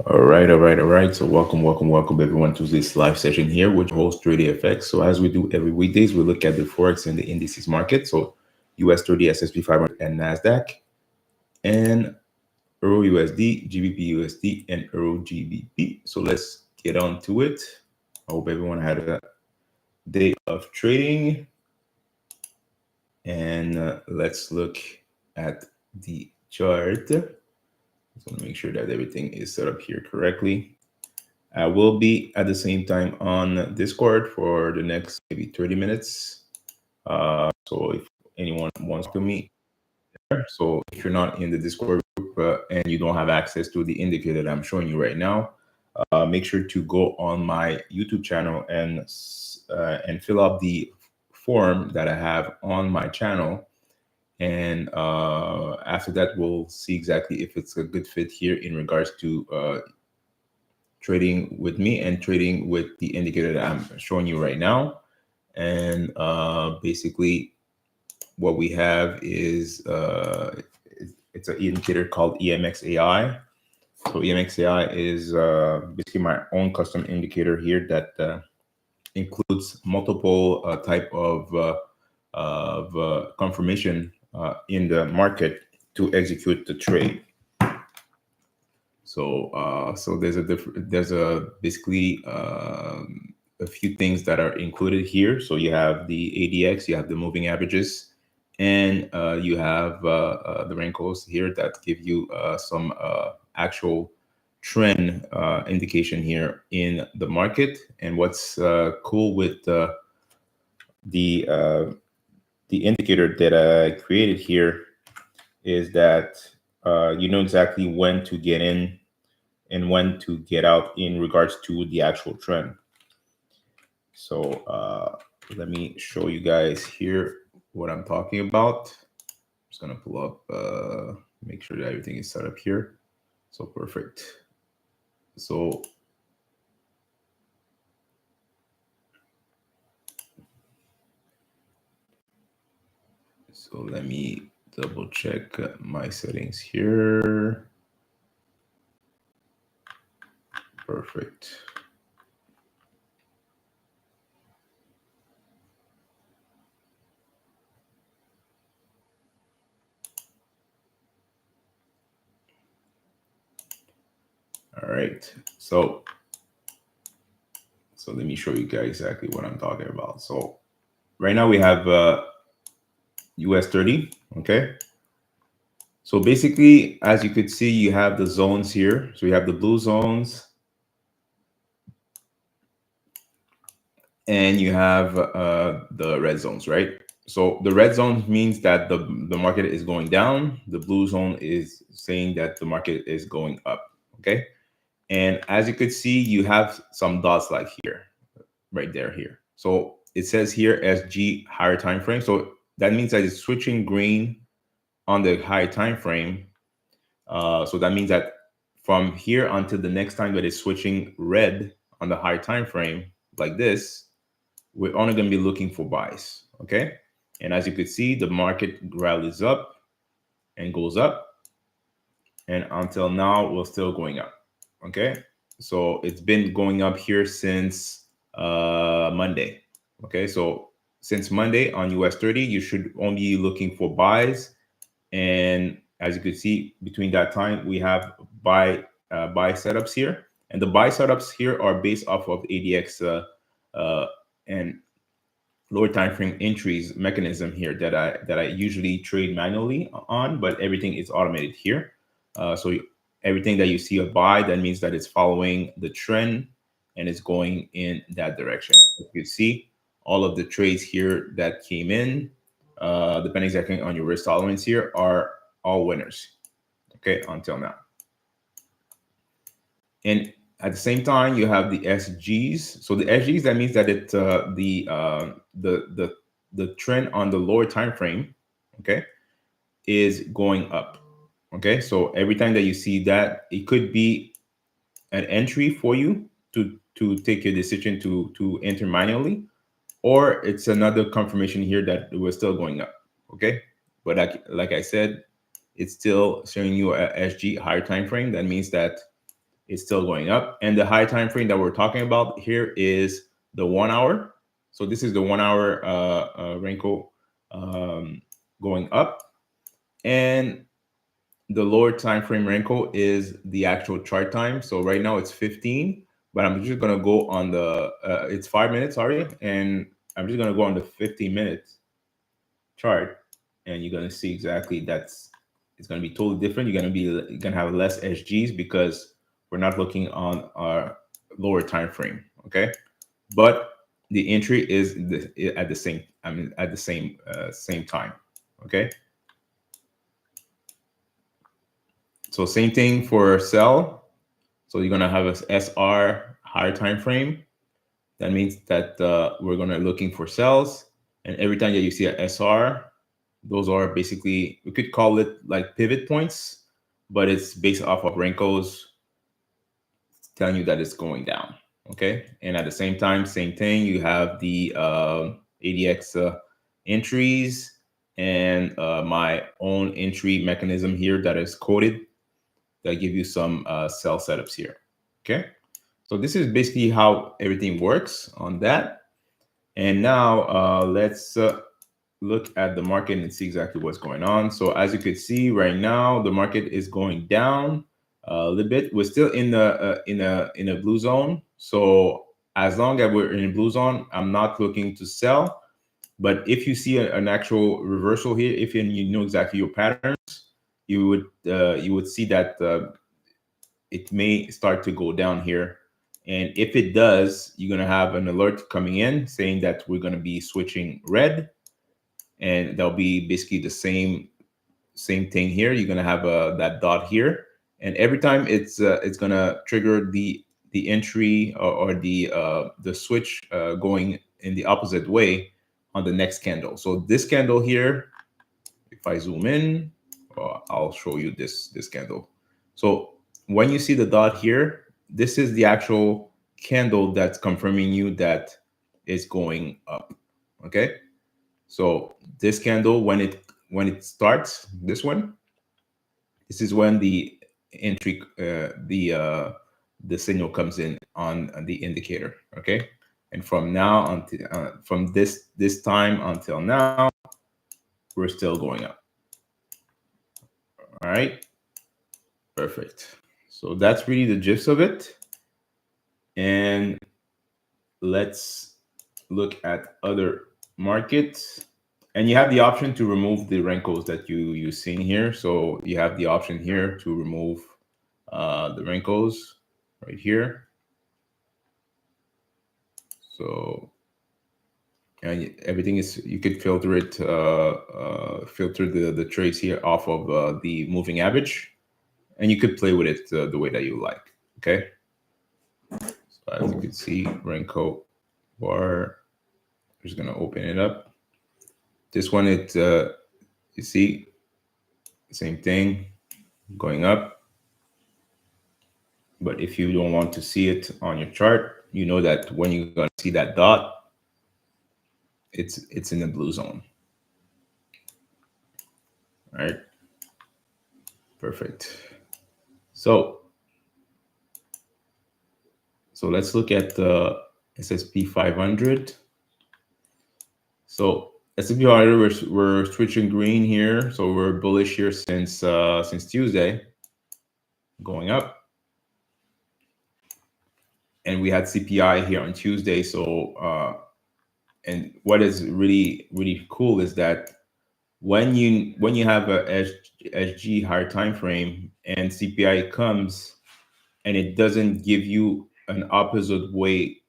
All right. So welcome everyone to this live session here with your host 3D FX. So as we do every weekdays, we look at the Forex and the indices market. So US 30, S&P 500, and Nasdaq, and Euro USD, GBP USD, and Euro GBP. So let's get on to it. I hope everyone had a day of trading, and let's look at the chart. Just want to make sure that everything is set up here correctly. I will be at the same time on Discord for the next maybe 30 minutes. So if anyone wants to meet there, so if you're not in the Discord group and you don't have access to the indicator that I'm showing you right now, make sure to go on my YouTube channel and fill out the form that I have on my channel. And after that, we'll see exactly if it's a good fit here in regards to trading with me and trading with the indicator that I'm showing you right now. And basically what we have is it's an indicator called EMXAI. So EMXAI is basically my own custom indicator here that includes multiple type of confirmation in the market to execute the trade. So there's a basically a few things that are included here. So you have the ADX, you have the moving averages, and you have the wrinkles here that give you some actual trend indication here in the market. And what's cool with the uh, the indicator that I created here is that you know exactly when to get in and when to get out in regards to the actual trend. So let me show you guys here what I'm talking about. I'm just gonna pull up, make sure that everything is set up here. So perfect. So let me double check my settings here. Perfect. All right. So let me show you guys exactly what I'm talking about. So right now we have US 30, okay? So basically, as you could see, you have the zones here. So you have the blue zones, and you have the red zones, right? So the red zone means that the market is going down. The blue zone is saying that the market is going up, okay? And as you could see, you have some dots like here, right there, here. So it says here SG higher time frame. So that means that it's switching green on the high time frame. So that means that from here until the next time that it's switching red on the high time frame like this, we're only going to be looking for buys. Okay. And as you could see, the market rallies up and goes up. And until now, we're still going up. Okay. So it's been going up here since Monday. Okay. So since Monday on US 30, you should only be looking for buys. And as you can see, between that time, we have buy setups here, and the buy setups here are based off of ADX and lower time frame entries mechanism here that I usually trade manually on, but everything is automated here. So everything that you see a buy, that means that it's following the trend and it's going in that direction. If you see all of the trades here that came in, depending exactly on your risk tolerance here, are all winners. Okay, until now. And at the same time, you have the SGs. So the SGs, that means that the trend on the lower time frame, okay, is going up. Okay, so every time that you see that, it could be an entry for you to take your decision to enter manually, or it's another confirmation here that we're still going up. Okay, but like I said, it's still showing you a SG higher time frame. That means that it's still going up. And the high time frame that we're talking about here is the 1 hour. So this is the 1 hour Renko going up, and the lower time frame Renko is the actual chart time. So right now it's 15, but I'm just gonna go on the it's 5 minutes, sorry, and I'm just gonna go on the 15-minute chart, and you're gonna see exactly it's gonna be totally different. You're gonna have less SGs because we're not looking on our lower time frame, okay? But the entry is at the same, at the same time, okay? So same thing for sell. So you're gonna have a SR higher time frame. That means that we're gonna looking for sells, and every time that you see a SR, those are basically, we could call it like pivot points, but it's based off of Renko's telling you that it's going down. Okay, and at the same time, same thing. You have the ADX entries and my own entry mechanism here that is coded that give you some sell setups here. Okay, so this is basically how everything works on that. And now let's look at the market and see exactly what's going on. So as you could see right now, the market is going down a little bit. We're still in the in a blue zone. So as long as we're in a blue zone, I'm not looking to sell. But if you see an actual reversal here, if you know exactly your patterns, you would see that it may start to go down here. And if it does, you're gonna have an alert coming in saying that we're gonna be switching red, and that'll be basically the same thing here. You're gonna have that dot here, and every time it's gonna trigger the entry or the switch going in the opposite way on the next candle. So this candle here, if I zoom in, I'll show you this candle. So when you see the dot here, this is the actual candle that's confirming you that it's going up. Okay. So this candle, when it starts, this one, this is when the entry, the signal comes in on the indicator. Okay, and from now until from this time until now, we're still going up. All right, perfect. So that's really the gist of it. And let's look at other markets. And you have the option to remove the wrinkles that you seen here. So you have the option here to remove the wrinkles right here. So and everything is, you could filter it, filter the trace here off of the moving average, and you could play with it the way that you like. Okay. So as you can see, wrinkle bar. I'm just gonna open it up. This one, you see, same thing, going up. But if you don't want to see it on your chart, you know that when you're going to see that dot, it's in the blue zone. All right, perfect. So let's look at the SSP 500. So S&P 500, we're switching green here, so we're bullish here since Tuesday, going up. And we had CPI here on Tuesday. So and what is really cool is that when you have a SG higher time frame and CPI comes and it doesn't give you an opposite way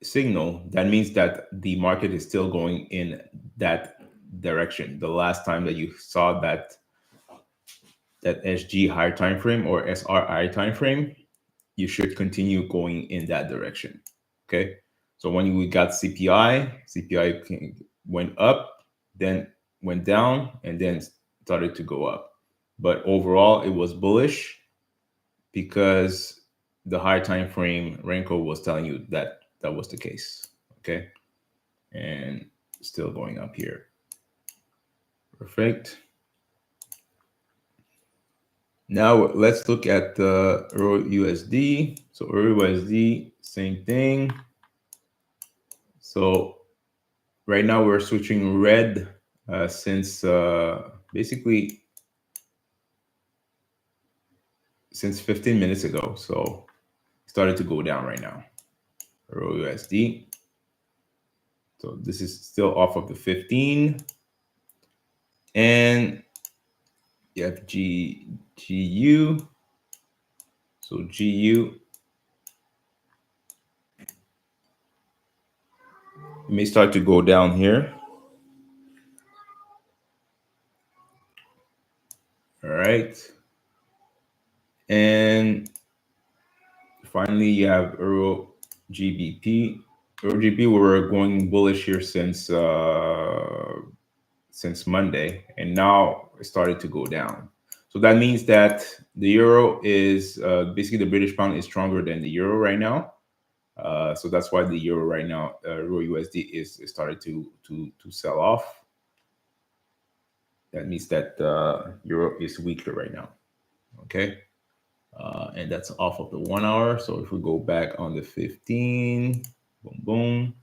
signal, that means that the market is still going in that direction. The last time that you saw that SG higher time frame or SRI time frame, you should continue going in that direction. Okay. So when we got CPI went up, then went down, and then started to go up. But overall, it was bullish because the higher time frame Renko was telling you that that was the case. Okay. And still going up here. Perfect. Now let's look at the Euro USD. So Euro USD, same thing. So right now we're switching red since basically since 15 minutes ago. So it started to go down right now. Euro USD. So this is still off of the 15. And you have GU. So GU may start to go down here. All right. And finally, you have Euro GBP. Euro GBP, we were going bullish here since Monday, and now it started to go down. So that means that the euro is basically the British pound is stronger than the euro right now. So that's why the euro right now, euro USD is started to sell off. That means that euro is weaker right now. Okay. And that's off of the 1 hour. So if we go back on the 15, boom, boom.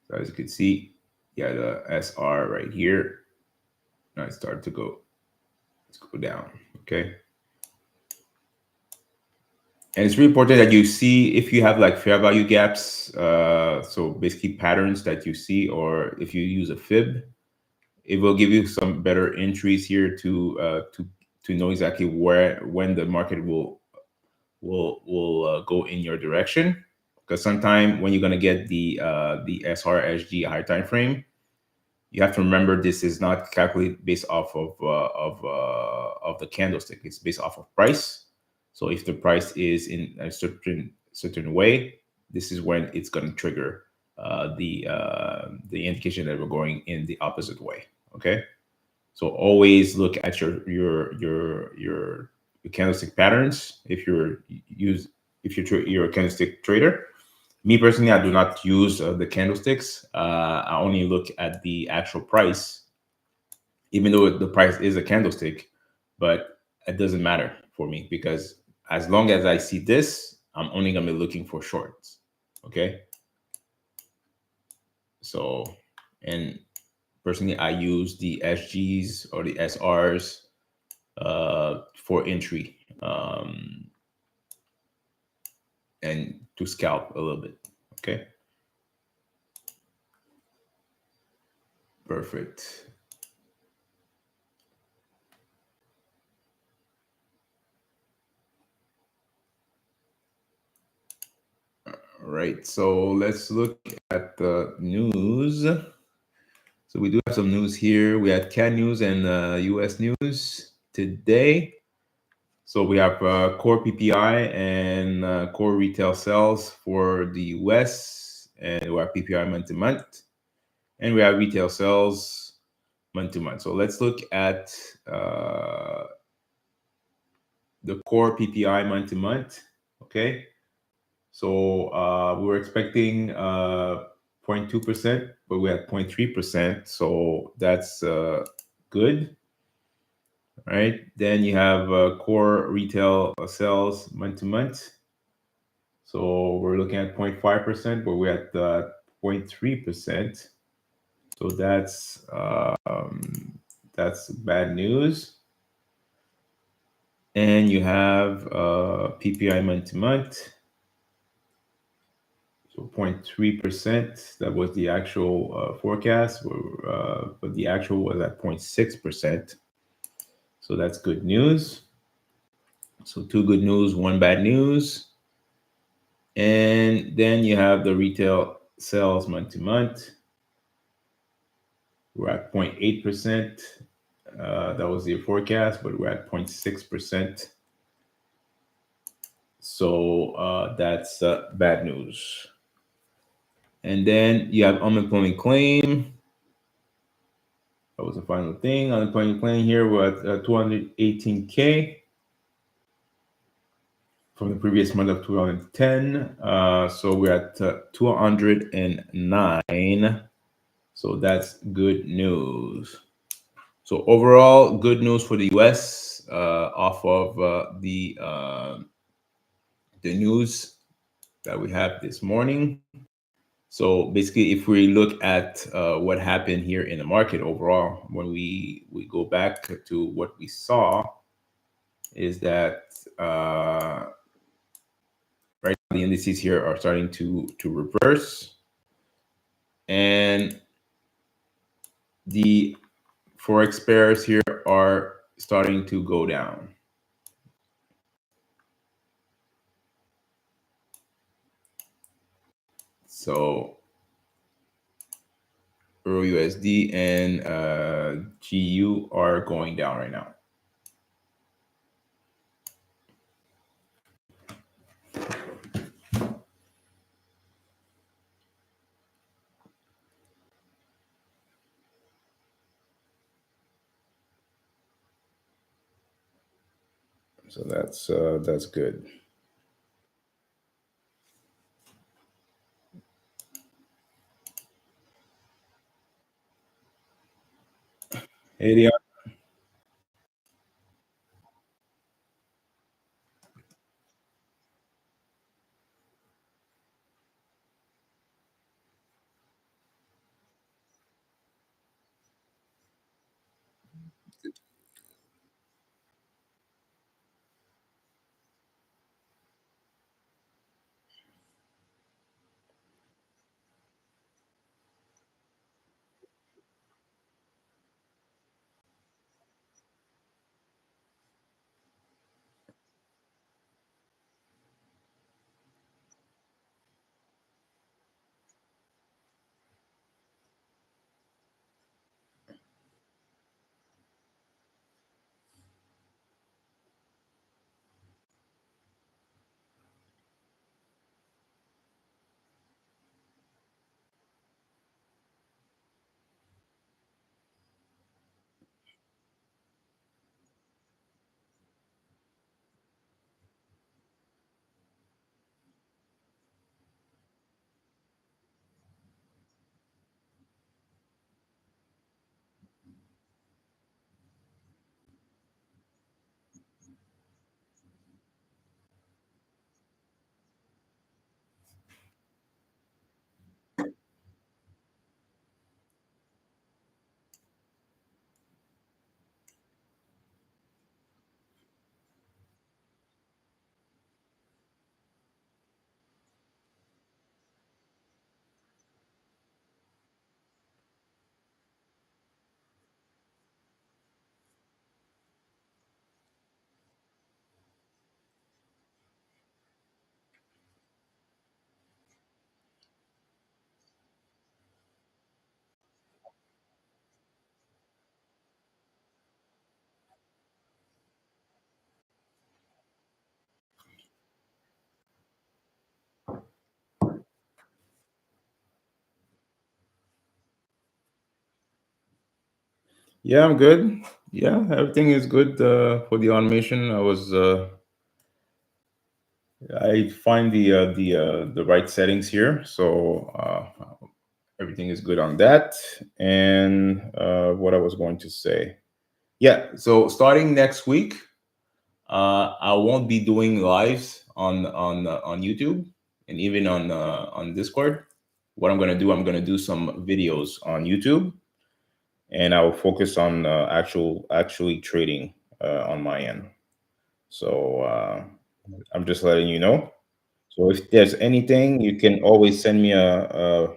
So as you can see, yeah, the SR right here. Now it started to go, let's go down. Okay. And it's really important that you see if you have like fair value gaps, so basically patterns that you see, or if you use a fib, it will give you some better entries here to know exactly when the market will go in your direction. Because sometime when you're gonna get the SRSG higher time frame, you have to remember this is not calculated based off of the candlestick. It's based off of price. So if the price is in a certain way, this is when it's going to trigger the indication that we're going in the opposite way. Okay, so always look at your candlestick patterns if you're a candlestick trader. Me personally, I do not use the candlesticks. I only look at the actual price, even though the price is a candlestick, but it doesn't matter for me because as long as I see this, I'm only going to be looking for shorts. Okay. So, and personally, I use the SGs or the SRs for entry and to scalp a little bit. Okay. Perfect. All right, so let's look at the news. So we do have some news here. We had CAN news and US news today. So we have core PPI and core retail sales for the US, and we have PPI month to month, and we have retail sales month to month. So let's look at the core PPI month to month. Okay. So we were expecting 0.2%, but we had 0.3%. So that's good, right? Then you have core retail sales month to month. So we're looking at 0.5%, but we're at 0.3%. So that's bad news. And you have PPI month to month. So 0.3%, that was the actual forecast, but the actual was at 0.6%. So that's good news. So two good news, one bad news. And then you have the retail sales month to month. We're at 0.8%. That was the forecast, but we're at 0.6%. So that's bad news. And then you have unemployment claim. That was the final thing. Unemployment claim here, we're at 218K from the previous month of 2010. So we're at 209. So that's good news. So overall, good news for the U.S. Off of the news that we have this morning. So basically, if we look at what happened here in the market overall, when we go back to what we saw, is that right now the indices here are starting to reverse, and the forex pairs here are starting to go down. So Euro USD and GU are going down right now. So that's good. Hey, Dion. Yeah, I'm good. Yeah, everything is good for the automation. I find the right settings here, so everything is good on that. And what I was going to say, yeah. So starting next week, I won't be doing lives on YouTube and even on Discord. What I'm gonna do some videos on YouTube, and I will focus on actually trading on my end. So I'm just letting you know. So if there's anything, you can always send me a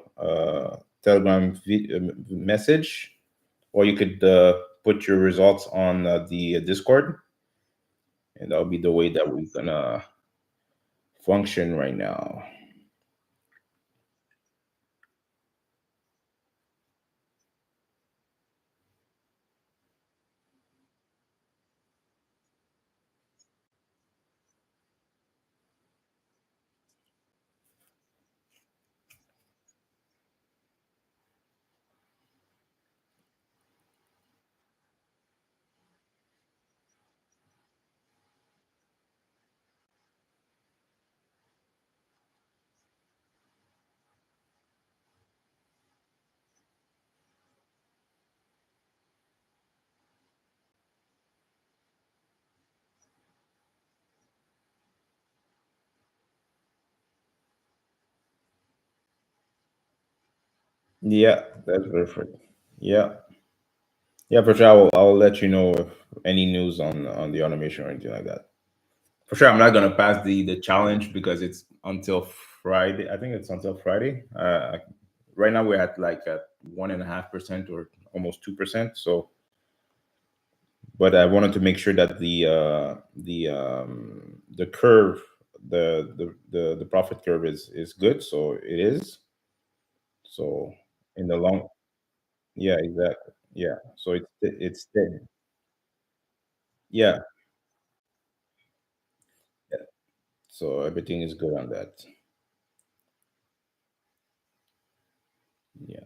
Telegram message, or you could put your results on the Discord, and that'll be the way that we're gonna function right now. Yeah, that's perfect. Yeah, yeah, for sure. I will let you know if any news on the automation or anything like that. For sure, I'm not gonna pass the challenge because it's until Friday. I think it's until Friday. Right now we're at like at 1.5% or almost 2%. So, but I wanted to make sure that the curve, the profit curve is good. So it is. So in the long, yeah, exactly. Yeah. So it's steady. Yeah. Yeah. So everything is good on that. Yeah.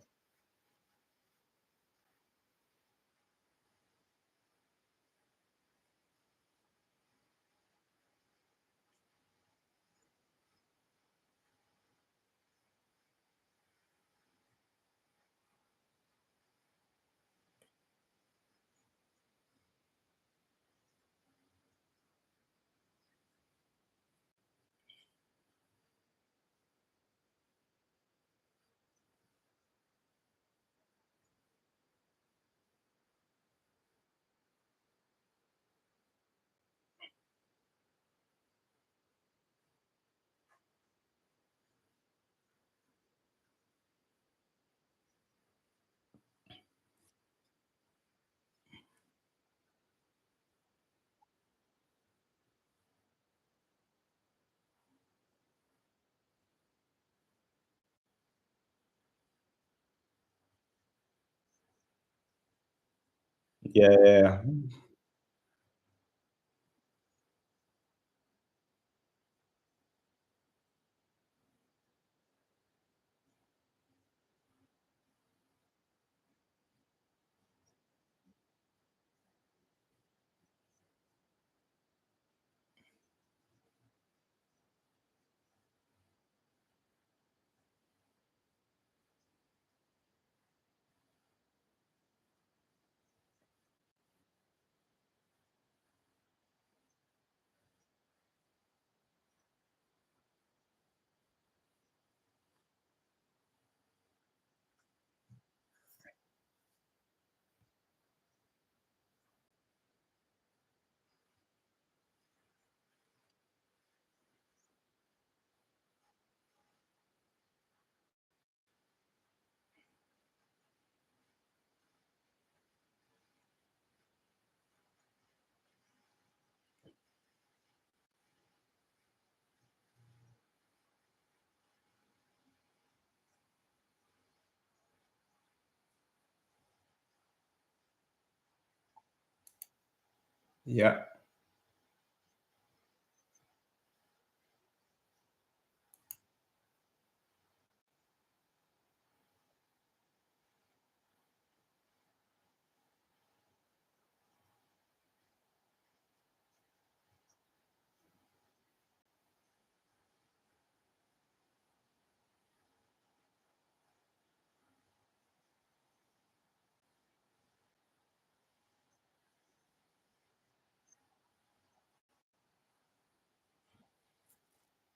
Yeah. Yeah. Yeah.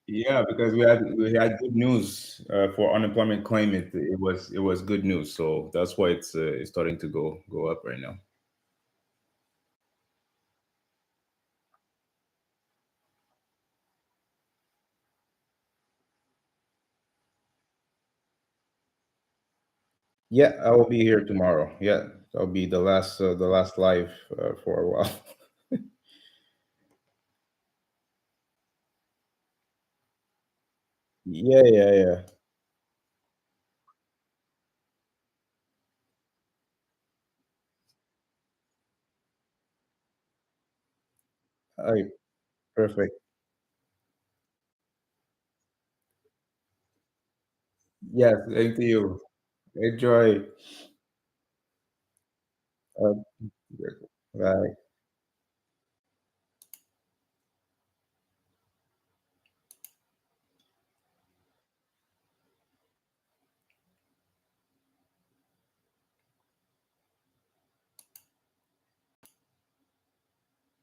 Yeah, because we had good news for unemployment claim. It was good news, so that's why it's starting to go up right now. Yeah, I will be here tomorrow. Yeah, that'll be the last live for a while. Yeah, yeah, yeah. All right, perfect. Yes, thank you. Enjoy. Uh, Bye.